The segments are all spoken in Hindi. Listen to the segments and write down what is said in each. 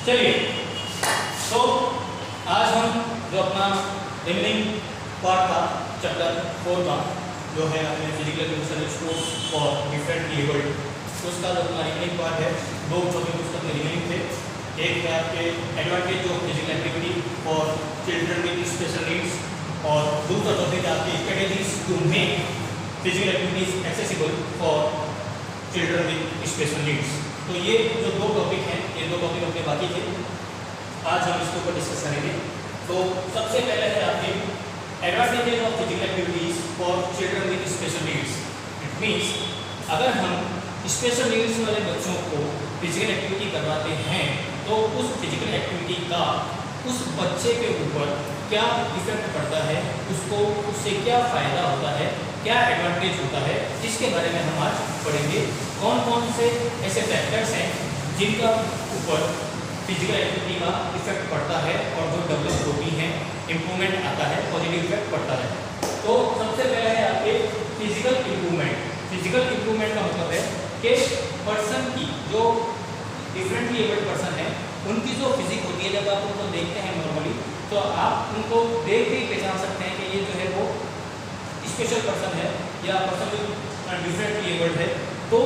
चलिए, तो आज हम जो अपना रिमेनिंग पार्ट था चैप्टर 4 का, जो है अपने physical education sports for different level, तो उसका जो अपना रिमेनिंग पार्ट है, दो टॉपिक उसका अपने रिमेनिंग थे। एक है आपके advantage of physical activity for children with special needs, और दूसरा टॉपिक है आपकी strategies to make physical activities accessible for children with special needs. तो ये जो दो टॉपिक हैं, ये दो टॉपिक अपने बाकी थे, आज हम इसके ऊपर डिस्कस करेंगे। तो सबसे पहले है आपके advantages of physical activities for children with special needs. It means अगर हम स्पेशल नीड्स वाले बच्चों को फिजिकल एक्टिविटी करवाते हैं तो उस फिजिकल एक्टिविटी का उस बच्चे के ऊपर क्या इफेक्ट पड़ता है, उसको उससे क्या फ़ायदा होता है, क्या एडवांटेज होता है, इसके बारे में हम आज पढ़ेंगे। कौन कौन से ऐसे फैक्टर्स हैं जिनका ऊपर फिजिकल एक्टिविटी का इफेक्ट पड़ता है और जो डेवलप होती हैं, इम्प्रूवमेंट आता है, पॉजिटिव इफेक्ट पड़ता है। तो सबसे पहले है आपके फिजिकल इम्प्रूवमेंट। फिजिकल इम्प्रूवमेंट का मतलब है कि पर्सन की जो डिफरेंटली एबल्ड पर्सन है, उनकी जो फिजिक होती है, जब आप उनको देखते हैं नॉर्मली, तो आप उनको देख के पहचान सकते हैं कि ये जो है वो स्पेशल पर्सन है या पर्सन जो डिफरेंटली एबल्ड है। तो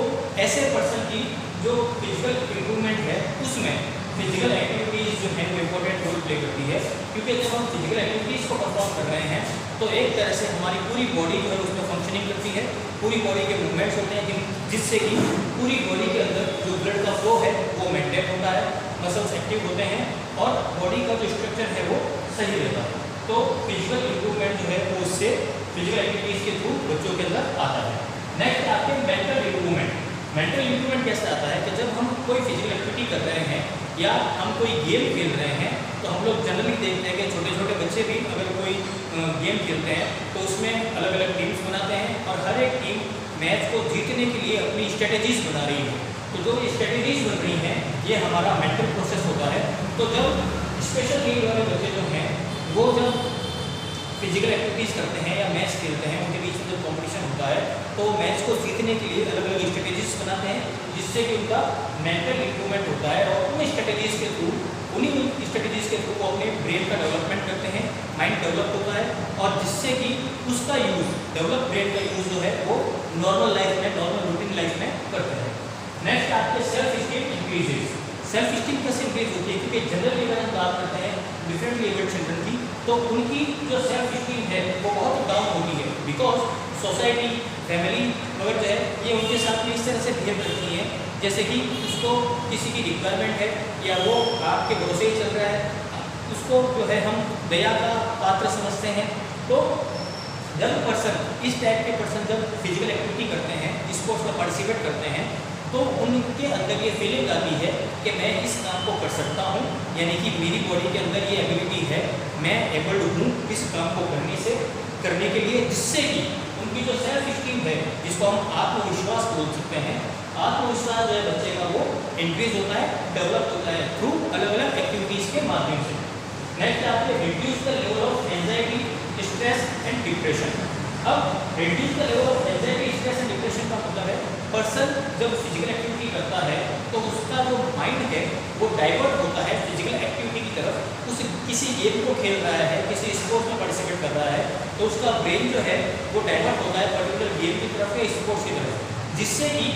ऐसे पर्सन की जो फिजिकल इम्प्रूवमेंट है उसमें फिजिकल एक्टिविटीज़ जो है वो इम्पोर्टेंट रोल प्ले करती है, क्योंकि जब हम फिजिकल एक्टिविटीज़ को परफॉर्म कर रहे हैं तो एक तरह से हमारी पूरी बॉडी जो है उसमें फंक्शनिंग करती है, पूरी बॉडी के मूवमेंट्स होते हैं जिससे कि पूरी बॉडी के अंदर जो ब्लड का फ्लो है वो मेंटेन होता है, मसल्स एक्टिव होते हैं और बॉडी का जो स्ट्रक्चर है वो सही रहता है। तो फिजिकल इम्प्रूवमेंट जो है वो उससे फिजिकल एक्टिविटीज़ के थ्रू बच्चों के अंदर आता है। नेक्स्ट आपके मेंटल इम्प्रूवमेंट। मेंटल इम्प्रूवमेंट कैसे आता है कि जब हम कोई फिजिकल एक्टिविटी कर रहे हैं या हम कोई गेम खेल रहे हैं तो हम लोग जनरली देखते हैं कि छोटे छोटे बच्चे भी अगर कोई गेम खेलते हैं तो उसमें अलग अलग टीम्स बनाते हैं और हर एक टीम मैच को जीतने के लिए अपनी स्ट्रेटेजीज बना रही है। तो जो ये स्ट्रेटेजीज बन रही हैं ये हमारा मेंटल प्रोसेस होता है। तो जब स्पेशल नीड वाले बच्चे जो हैं वो जब फिजिकल एक्टिविटीज़ करते हैं या मैच खेलते हैं, उनके बीच में जब कॉम्पिटिशन होता है तो मैच को जीतने के लिए अलग अलग स्ट्रेटेजीज बनाते हैं जिससे कि उनका मेंटल इम्प्रूवमेंट होता है और उन स्ट्रेटेजीज के थ्रू उन्हीं स्ट्रेटेजीज के थ्रू वो अपने ब्रेन का डेवलपमेंट करते हैं, माइंड डेवलप होता है और जिससे कि उसका यूज़, डेवलप ब्रेन का यूज़ जो है वो नॉर्मल लाइफ में, नॉर्मल रूटीन लाइफ में करते हैं। नेक्स्ट आपके self esteem increases. Self esteem कैसे इंक्रीज होती है, क्योंकि जनरली अगर हम बात करते हैं डिफरेंटली एबल्ड चिल्ड्रन की तो उनकी जो सेल्फ स्टीम है वो बहुत डाउन होती है, बिकॉज सोसाइटी, फैमिली वगैरह जो है ये उनके साथ में इस तरह से बिहेव करती हैं जैसे कि उसको किसी की रिक्वायरमेंट है या वो आपके भरोसे ही चल रहा है, उसको जो है हम दया का पात्र समझते हैं। तो जब पर्सन, इस टाइप के पर्सन जब फिजिकल एक्टिविटी करते हैं, स्पोर्ट्स में पार्टिसिपेट करते हैं, तो उनके अंदर ये फीलिंग आती है कि मैं इस काम को कर सकता हूँ, यानी कि मेरी बॉडी के अंदर ये एबिलिटी है, मैं एबल्ड हूँ इस काम को करने के लिए, जिससे कि उनकी जो सेल्फ स्टीम है, जिसको हम आत्मविश्वास बोल सकते हैं, आत्मविश्वास जो है बच्चे का वो इंक्रीज होता है, डेवलप होता है थ्रू अलग अलग एक्टिविटीज़ के माध्यम से। नेक्स्ट आपके reduce the level of anxiety, stress and depression. अब reduce the level of anxiety, stress and depression का मतलब है पर्सन जब फिजिकल एक्टिविटी करता है तो उसका जो माइंड है वो डाइवर्ट होता है फिजिकल एक्टिविटी की तरफ। उस किसी गेम को खेल रहा है, किसी स्पोर्ट्स में पार्टिसिपेट कर रहा है तो उसका ब्रेन जो है वो डाइवर्ट होता है पर्टिकुलर गेम की तरफ या स्पोर्ट्स की तरफ, जिससे कि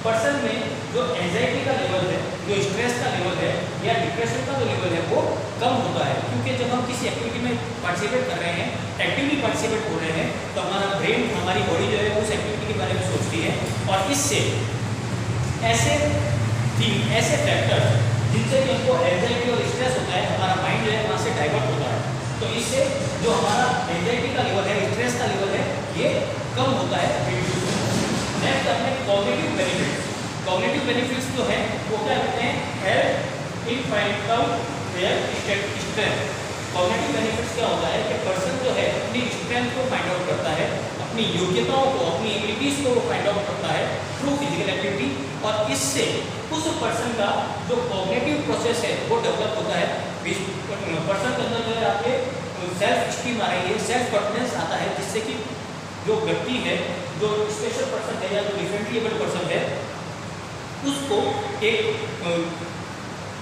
पर्सन में जो एंजाइटी का लेवल है, जो स्ट्रेस का लेवल है या डिप्रेशन का जो लेवल है वो कम होता है। क्योंकि जब हम किसी एक्टिविटी में पार्टिसिपेट कर रहे हैं, एक्टिवली पार्टिसिपेट हो रहे हैं, तो हमारा ब्रेन, हमारी बॉडी जो है उस एक्टिविटी के बारे में सोचती है और इससे ऐसे फैक्टर जिनसे कि हमको एंजाइटी और स्ट्रेस होता है, हमारा माइंड जो है वहाँ से डाइवर्ट होता है। तो इससे जो हमारा एंजाइटी का लेवल है, स्ट्रेस का लेवल है, ये कम होता है, रिड्यूस होता है। नेक्स्ट अपने कॉग्निटिव बेनिफिट्स। कॉग्निटिव बेनिफिट्स जो है वो क्या कहते हैं, help in finding out their strength. Cognitive benefits क्या होता है कि पर्सन जो है अपनी स्ट्रेंथ को फाइंड आउट करता है, अपनी योग्यताओं को, अपनी एबिलिटीज़ को फाइंड आउट करता है थ्रू फिजिकल एक्टिविटी, और इससे उस पर्सन का जो कॉग्निटिव प्रोसेस है वो डेवलप होता है। पर्सन के अंदर जो है आपके सेल्फ स्टीम आ रही है, सेल्फ कॉन्फिडेंस आता है, जिससे कि जो व्यक्ति है, जो स्पेशल पर्सन है या जो डिफरेंटली एबल्ड पर्सन है, उसको एक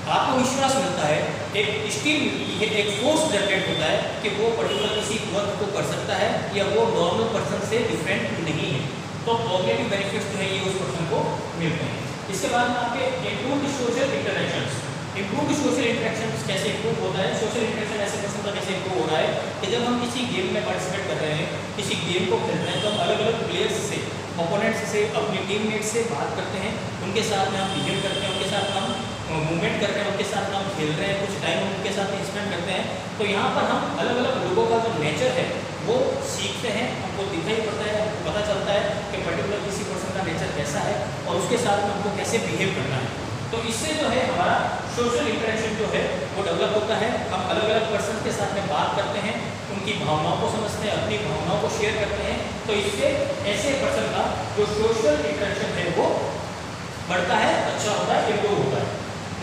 आपको विश्वास मिलता है, एक स्टील मिलती है, एक फोर्स जनरेट होता है कि वो पर्टिकुलर किसी वर्क को कर सकता है या वो नॉर्मल पर्सन से डिफरेंट नहीं है। तो कॉग्निटिव बेनिफिट्स जो है ये उस पर्सन को मिलते हैं। इसके बाद में आपके improved social interactions. Improved social interactions कैसे इम्प्रूव होता है? सोशल इंटरेक्शन ऐसे पर्सन का कैसे इम्प्रूव हो रहा है कि जब हम किसी गेम में पार्टिसिपेट कर रहे हैं, किसी गेम को खेल रहे हैं, तो हम अलग अलग प्लेयर्स से, ओपोनेंट्स से, अपने टीममेट से बात करते हैं, उनके साथ में हम बिहेव करते हैं, उनके साथ हम मूवमेंट करते हैं, उनके साथ हम खेल रहे हैं, कुछ टाइम उनके साथ स्पेंड करते हैं। तो यहाँ पर हम अलग अलग लोगों का जो नेचर है वो सीखते हैं, हमको दिखाई पड़ता है, हमको पता चलता है कि पर्टिकुलर किसी पर्सन का नेचर कैसा है और उसके साथ में हमको कैसे बिहेव करना है। तो इससे जो है हमारा सोशल इंटरेक्शन जो है वो डेवलप होता है। हम अलग अलग पर्सन के साथ में बात करते हैं, उनकी भावनाओं को समझते हैं, अपनी भावनाओं को शेयर करते हैं। तो इससे ऐसे पर्सन का जो सोशल इंटरेक्शन है वो बढ़ता है, अच्छा होता है, इम्प्रूव होता है।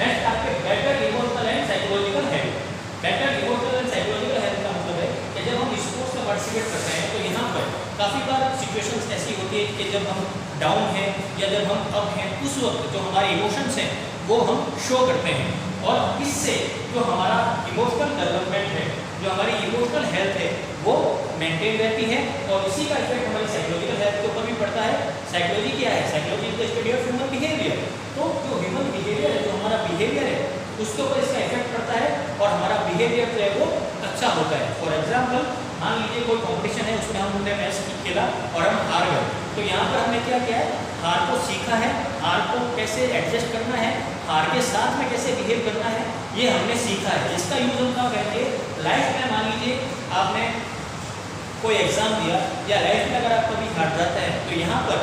नेक्स्ट आपके better emotional and psychological health. Better emotional and psychological health का मतलब है कि जब हम स्पोर्ट्स में पार्टिसिपेट करते हैं तो यहाँ पर काफ़ी बार सिचुएशंस ऐसी होती है कि जब हम डाउन हैं या जब हम अप हैं, उस वक्त जो हमारे इमोशंस हैं वो हम शो करते हैं और इससे जो हमारा इमोशनल डेवलपमेंट है, जो हमारी इमोशनल हेल्थ है वो मेंटेन रहती है और इसी का इफेक्ट हमारी साइकोलॉजिकल हेल्थ के ऊपर भी पड़ता है। साइकोलॉजी क्या है? Psychology is the study of human behaviour. तो जो ह्यूमन बिहेवियर है, जो हमारा बिहेवियर है, उसके ऊपर इसका इफेक्ट पड़ता है और हमारा बिहेवियर जो है वो अच्छा होता है। फॉर एग्जाम्पल मान लीजिए कोई कॉम्पिटिशन है, उसमें हमने मैच खेला और हम हार गए, तो यहाँ पर हमने क्या किया है? हार को सीखा है, हार को कैसे एडजस्ट करना है, हार के साथ में कैसे बिहेव करना है, ये हमने सीखा है। इसका यूज हम कहाँ करेंगे? लाइफ में मान लीजिए आपने कोई एग्जाम दिया या लाइफ में अगर आप कभी हार जाता है तो यहाँ पर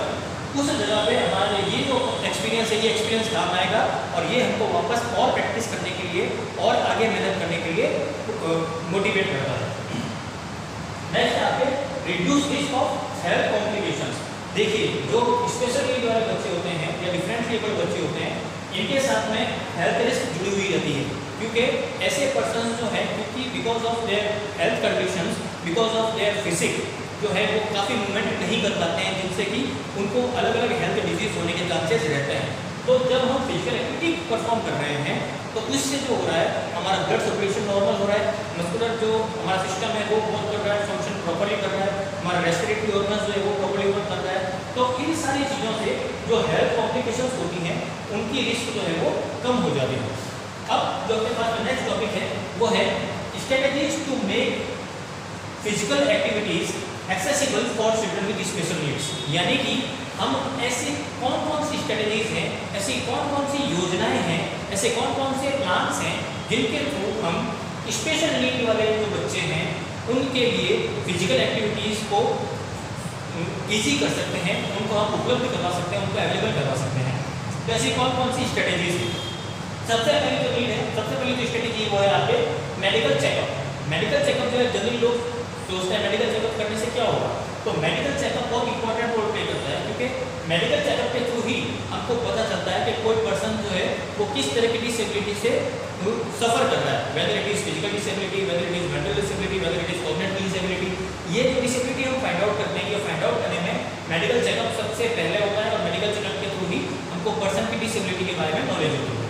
उस जगह पे हमारे ये जो एक्सपीरियंस है ये एक्सपीरियंस काम आएगा और ये हमको वापस और प्रैक्टिस करने के लिए और आगे मेहनत करने के लिए मोटिवेट करता है। नेक्स्ट आपके reduce risk of health complications. देखिए जो स्पेशल नीड वाले बच्चे होते हैं या डिफरेंट लेवल बच्चे होते हैं, इनके साथ में हेल्थ रिस्क जुड़ी हुई रहती है, क्योंकि ऐसे पर्सन जो हैं क्योंकि because of their health conditions, because of their physique जो है वो काफ़ी मूवमेंट नहीं कर पाते हैं, जिनसे कि उनको अलग अलग हेल्थ डिजीज होने के चांसेस रहते हैं। तो जब हम फिजिकल एक्टिविटी परफॉर्म कर रहे हैं तो इससे जो हो रहा है हमारा ब्लड सर्कुलेशन नॉर्मल हो रहा है, मस्कुलर जो हमारा सिस्टम है वो वर्क कर रहा है, फंक्शन प्रॉपर्ली कर रहा है, हमारा रेस्पिरेटरी ऑर्गन्स जो है वो प्रॉपर्ली वर्क कर रहा है। तो इन सारी चीज़ों से जो हेल्थ कॉम्प्लिकेशंस होती हैं उनकी रिस्क जो है वो कम हो जाती है। अब जो अपने पास नेक्स्ट टॉपिक है वो है strategies to make physical activities accessible for children with special needs. यानी कि हम ऐसे कौन कौन सी स्ट्रेटजीज हैं, ऐसी कौन कौन सी योजनाएं हैं, ऐसे कौन कौन से प्लान्स हैं जिनके थ्रू हम स्पेशल नीड वाले जो बच्चे हैं उनके लिए फिजिकल एक्टिविटीज़ को ईजी कर सकते हैं, उनको हम उपलब्ध करवा सकते हैं, उनको अवेलेबल करवा सकते हैं। तो ऐसी कौन कौन सी स्ट्रेटजीज हैं? सबसे पहली जो नीड है, सबसे पहली जो स्ट्रेटजी वो है आपके मेडिकल चेकअप। मेडिकल चेकअप जो है जनरली लोग सोचते हैं मेडिकल चेकअप करने से क्या होगा, तो मेडिकल चेकअप बहुत इंपॉर्टेंट रोल प्ले करता है, क्योंकि मेडिकल चेकअप के थ्रू ही हमको पता चलता है कि कोई पर्सन जो है वो किस तरह की डिसेबिलिटी से सफ़र कर रहा है, whether it is physical disability, whether it is mental disability, whether it is cognitive disability. ये जो डिसेबिलिटी हम फाइंड आउट करते हैं, ये फाइंड आउट करने में मेडिकल चेकअप सबसे पहले होता है और मेडिकल चेकअप के थ्रू ही हमको पर्सन की डिसेबिलिटी के बारे में नॉलेज होती है।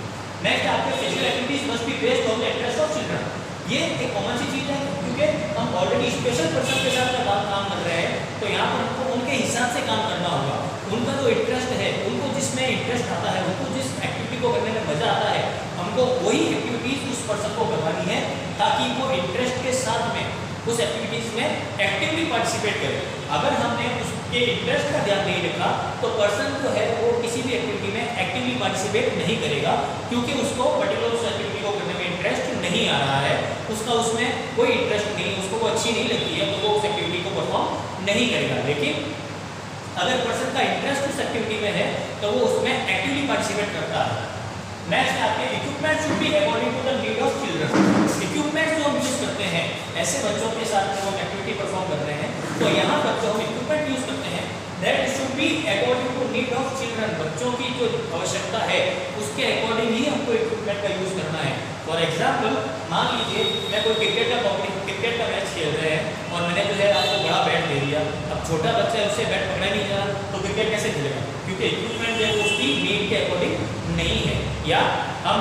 नेक्स्ट आपके physical activities must be based on the interest of children. ये एक कॉमन सी चीज़ है, क्योंकि हम ऑलरेडी स्पेशल पर्सन के साथ काम कर रहे हैं, तो यहाँ पर हमको उनके हिसाब से काम करना होगा। उनका जो इंटरेस्ट है, उनको जिसमें इंटरेस्ट आता है, उनको जिस एक्टिविटी को करने में मजा आता है, हमको वही एक्टिविटीज उस पर्सन को करवानी है ताकि वो इंटरेस्ट के साथ में उस एक्टिविटीज में एक्टिवली पार्टिसिपेट करे। अगर हमने उसके इंटरेस्ट का ध्यान नहीं रखा तो पर्सन जो है वो किसी भी एक्टिविटी में एक्टिवली पार्टिसिपेट नहीं करेगा, क्योंकि उसको पर्टिकुलर उस एक्टिविटी को करने में इंटरेस्ट नहीं आ रहा है, उसका उसमें कोई इंटरेस्ट नहीं, उसको वो अच्छी नहीं लगती है, तो वो उस एक्टिविटी को परफॉर्म नहीं करेगा। लेकिन अगर पर्सन का इंटरेस्ट उस एक्टिविटी में है तो वो उसमें एक्टिवली पार्टिसिपेट करता है। नेक्स्ट आपके equipment should be according to the need of children. Equipment जो हम यूज करते हैं ऐसे बच्चों के साथ जो हम एक्टिविटी परफॉर्म कर रहे हैं, तो यहाँ पर जो हम इक्विपमेंट यूज करते हैं that should be according to need of children. बच्चों की जो आवश्यकता है उसके अकॉर्डिंग ही हमको इक्विपमेंट का यूज करना है। फॉर एग्जाम्पल मान लीजिए मैं कोई क्रिकेट का मैच खेल रहे हैं और मैंने जो है आपको बड़ा बैट दे दिया, अब छोटा बच्चा है उससे बैट पकड़ा नहीं जा रहा तो क्रिकेट कैसे खेलेगा, क्योंकि इक्विपमेंट जो है उसकी नीड के अकॉर्डिंग नहीं है। या हम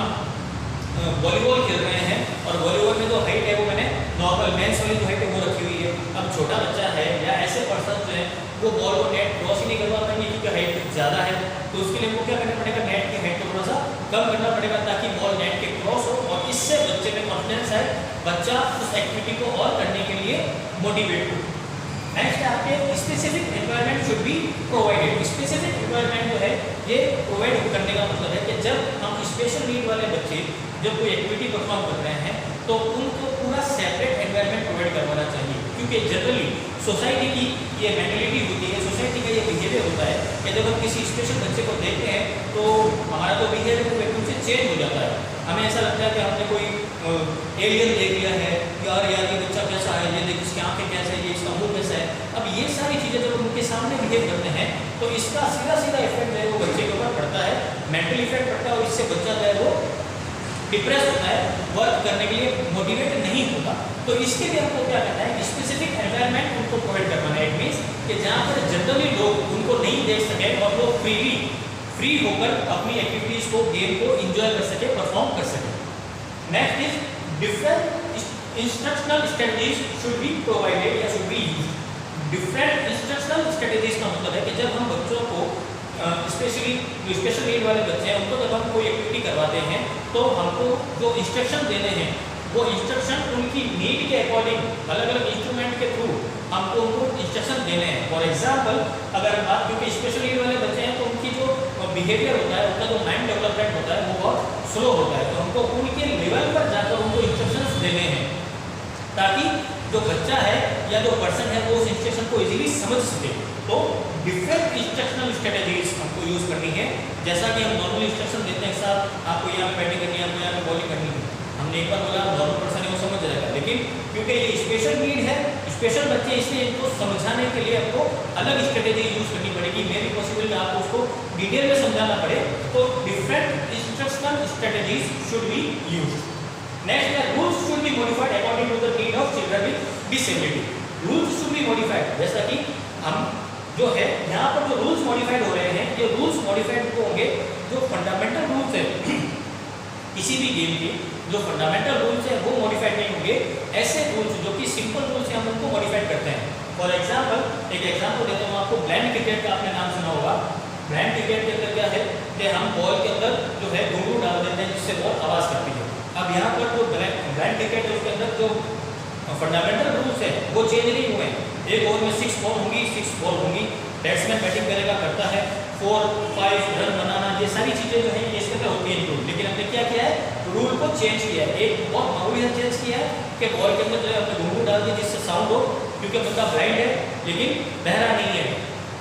वॉलीबॉल खेल रहे हैं और वॉलीबॉल में जो हाइट है वो मैंने नॉर्मल मेंस वाली जो हाइट है वो रखी हुई है। अब छोटा बच्चा है या ऐसे पर्सन जो है वो बॉल को नेट क्रॉस ही नहीं करवा पाएंगे क्योंकि हाइट ज़्यादा है, तो उसके लिए वो क्या करना पड़ेगा, नेट की हाइट को थोड़ा सा कम करना पड़ेगा ताकि बॉल नेट के क्रॉस हो और इससे बच्चे में कॉन्फिडेंस है, बच्चा उस एक्टिविटी को और करने के लिए मोटिवेट हो। नेक्स्ट आपके specific environment should be provided. Specific environment जो है ये प्रोवाइड करने का मतलब है कि जब हम स्पेशल नीड वाले बच्चे जब कोई एक्टिविटी परफॉर्म कर रहे हैं तो उनको पूरा सेपरेट एनवायरनमेंट प्रोवाइड करवाना चाहिए, क्योंकि जनरली सोसाइटी की ये मेंटालिटी होती है, सोसाइटी का ये बिहेवियर होता है कि जब हम किसी स्पेशल बच्चे को देखते हैं तो हमारा जो बिहेवियर है वो एकदम से चेंज हो जाता है। हमें ऐसा लगता है कि हमने कोई एलियन देख लिया है, यार ये बच्चा कैसा है, ये देख इसकी आंखें कैसे है, ये इसका मुंह कैसा है। अब ये सारी चीज़ें जब उनके सामने बिहेव करते हैं तो इसका सीधा सीधा इफेक्ट जो है वो बच्चे के ऊपर पड़ता है, मेंटल इफेक्ट पड़ता है और इससे बच्चा जो है वो डिप्रेस होता है, वर्क करने के लिए मोटिवेट नहीं होता। तो इसके लिए हमको क्या करना है, स्पेसिफिक एनवायरनमेंट उनको प्रोवाइड करवाना है। इट मीन्स कि जहाँ पर जनरली लोग उनको नहीं देख सके और वो फ्री होकर अपनी एक्टिविटीज को, गेम को एंजॉय कर सके, परफॉर्म कर सके। Next is different instructional strategies should be provided या should be used. Different instructional strategies का मतलब है कि जब हम बच्चों को स्पेशली जो स्पेशल नीड वाले बच्चे हैं उनको जब हम कोई एक्टिविटी करवाते हैं तो हमको जो इंस्ट्रक्शन देने हैं वो इंस्ट्रक्शन उनकी नीड के अकॉर्डिंग अलग अलग इंस्ट्रूमेंट के थ्रू हमको उनको इंस्ट्रक्शन देने हैं। फॉर एग्जाम्पल अगर बात, क्योंकि स्पेशल नीड वाले बच्चे हैं तो उनकी जो बिहेवियर होता है, उनका जो माइंड डेवलपमेंट होता है वो बहुत स्लो होता है, तो हमको उनके लेवल पर जाकर उनको इंस्ट्रक्शन देने हैं ताकि जो बच्चा है या जो पर्सन है वो उस इंस्ट्रक्शन को इजीली समझ सके। तो डिफरेंट इंस्ट्रक्शनल स्ट्रेटजीज हमको यूज करनी है। जैसा कि हम नॉर्मल इंस्ट्रक्शन देते हैं, साथ आपको यहाँ पे बैटिंग करनी है, आपको यहाँ पे बॉलिंग करनी है, हमने एक बार बोला नॉर्मल पर्सन है वो समझ जाएगा, लेकिन क्योंकि ये स्पेशल नीड है, स्पेशल बच्चे, इसलिए इनको समझाने के लिए आपको अलग स्ट्रेटेजी यूज करनी पड़ेगी। मे भी पॉसिबल कि आपको उसको डिटेल में समझाना पड़े, तो different instructional strategies should be used. Next है rules should be modified according to the need of children with disability. Rules should be modified, जैसा कि हम जो है यहाँ पर जो रूल्स मॉडिफाइड हो रहे हैं, ये रूल्स मॉडिफाइड होंगे जो फंडामेंटल रूल्स है किसी भी गेम के, जो फंडामेंटल रूल्स है वो मॉडिफाइड नहीं होंगे। ऐसे रूल्स जो कि सिंपल रूल्स हैं हम उनको मॉडिफाइड करते हैं। फॉर एग्जांपल एक एग्जांपल देता हूँ आपको, ब्लाइंड क्रिकेट का आपने नाम सुना होगा। ब्लाइंड क्रिकेट के अंदर क्या है कि हम बॉल के अंदर जो है घुंघरू डाल देते हैं जिससे बॉल आवाज़ करती है। अब यहाँ पर जो ब्लाइंड क्रिकेट है उसके अंदर जो फंडामेंटल रूल्स है वो चेंज नहीं हुए। एक ओवर में 6 बॉल होंगी, 6 बॉल होंगी, बैट्समैन बैटिंग करेगा, करता है 4-5 रन बनाना, ये सारी चीज़ें जो है ये इसके अंदर होती है। लेकिन हमने क्या किया है, रूल को चेंज किया है। एक बहुत मामूली चेंज किया है कि बॉल के अंदर जो है हमने घुंघरू डाल दी जिससे साउंड हो, क्योंकि बंदा ब्लाइंड है लेकिन बहरा नहीं है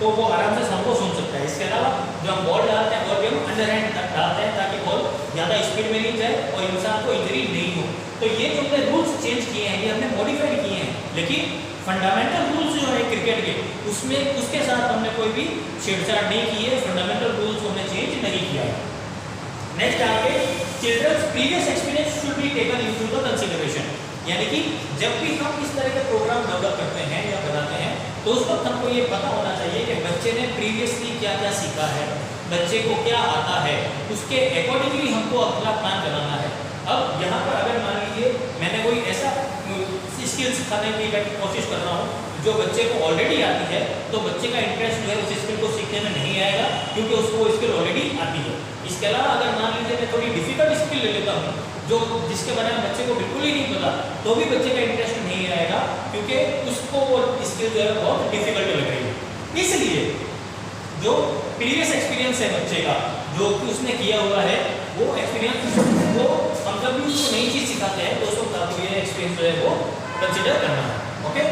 तो वो आराम से हमको सुन सकता है। इसके अलावा जो हम बॉल डालते हैं बॉल भी हम अंडर हैंड डालते हैं ताकि बॉल ज़्यादा स्पीड में नहीं जाए और इंसान को इंजरी नहीं हो। तो ये जो हमने रूल्स चेंज किए हैं ये हमने मॉडिफाइड किए हैं, लेकिन फंडामेंटल रूल्स जो है क्रिकेट के उसमें उसके साथ हमने कोई भी छेड़छाड़ नहीं की है, फंडामेंटल रूल्स हमने चेंज नहीं किया है। नेक्स्ट आगे, children's previous experience should be taken into the consideration. यानी कि जब भी हम इस तरह के प्रोग्राम डेवलप करते हैं या बनाते हैं तो उस वक्त हमको ये पता होना चाहिए कि बच्चे ने प्रीवियसली क्या क्या सीखा है, बच्चे को क्या आता है, उसके अकॉर्डिंगली हमको अपना प्लान बनाना है। अब यहाँ पर अगर मान लीजिए मैंने कोई ऐसा स्किल सिखाने की कोशिश कर रहा हूँ जो बच्चे को ऑलरेडी आती है, तो बच्चे का इंटरेस्ट जो है उस स्किल को सीखने में नहीं आएगा क्योंकि उसको वो स्किल ऑलरेडी आती है। इसके अलावा अगर मान लीजिए मैं थोड़ी डिफिकल्ट स्किल ले लेता हूँ जो जिसके बारे में बच्चे को बिल्कुल ही नहीं पता, तो भी बच्चे का इंटरेस्ट नहीं आएगा क्योंकि उसको वो स्किल जो है बहुत डिफिकल्ट लग रही है। इसलिए जो प्रीवियस एक्सपीरियंस है बच्चे का, जो कि उसने किया हुआ है, वो एक्सपीरियंस वो हम जब भी उसको नई चीज़ सिखाते हैं तो उसको ये एक्सपीरियंस जो है वो कंसिडर करना है। ओके।